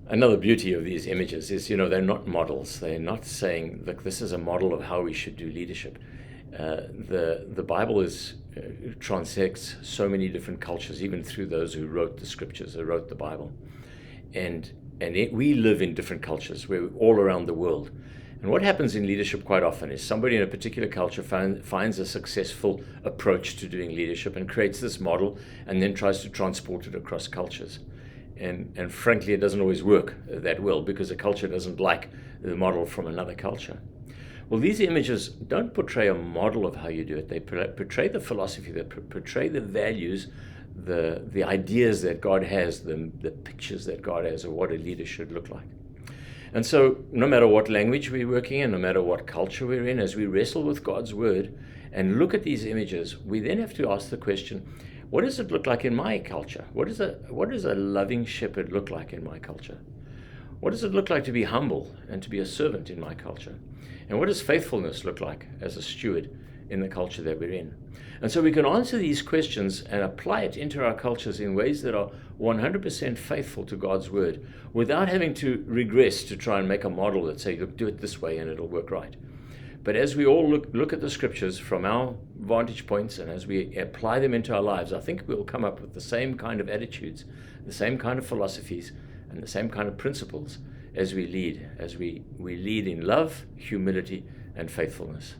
Another beauty of these images is, they're not models. They're not saying, look, this is a model of how we should do leadership. The Bible transects so many different cultures, even through those who wrote the scriptures, who wrote the Bible. We live in different cultures. We're all around the world. And what happens in leadership quite often is somebody in a particular culture finds a successful approach to doing leadership and creates this model and then tries to transport it across cultures. And frankly, it doesn't always work that well because a culture doesn't like the model from another culture. Well, these images don't portray a model of how you do it. They portray the philosophy, they portray the values, the ideas that God has, the pictures that God has of what a leader should look like. And so no matter what language we're working in, no matter what culture we're in, as we wrestle with God's word and look at these images, we then have to ask the question, what does it look like in my culture? What does a loving shepherd look like in my culture? What does it look like to be humble and to be a servant in my culture? And what does faithfulness look like as a steward in the culture that we're in? And so we can answer these questions and apply it into our cultures in ways that are 100% faithful to God's word without having to regress to try and make a model that say, look, do it this way and it'll work right. But as we all look at the scriptures from our vantage points and as we apply them into our lives, I think we'll come up with the same kind of attitudes, the same kind of philosophies, and the same kind of principles as we lead in love, humility, and faithfulness.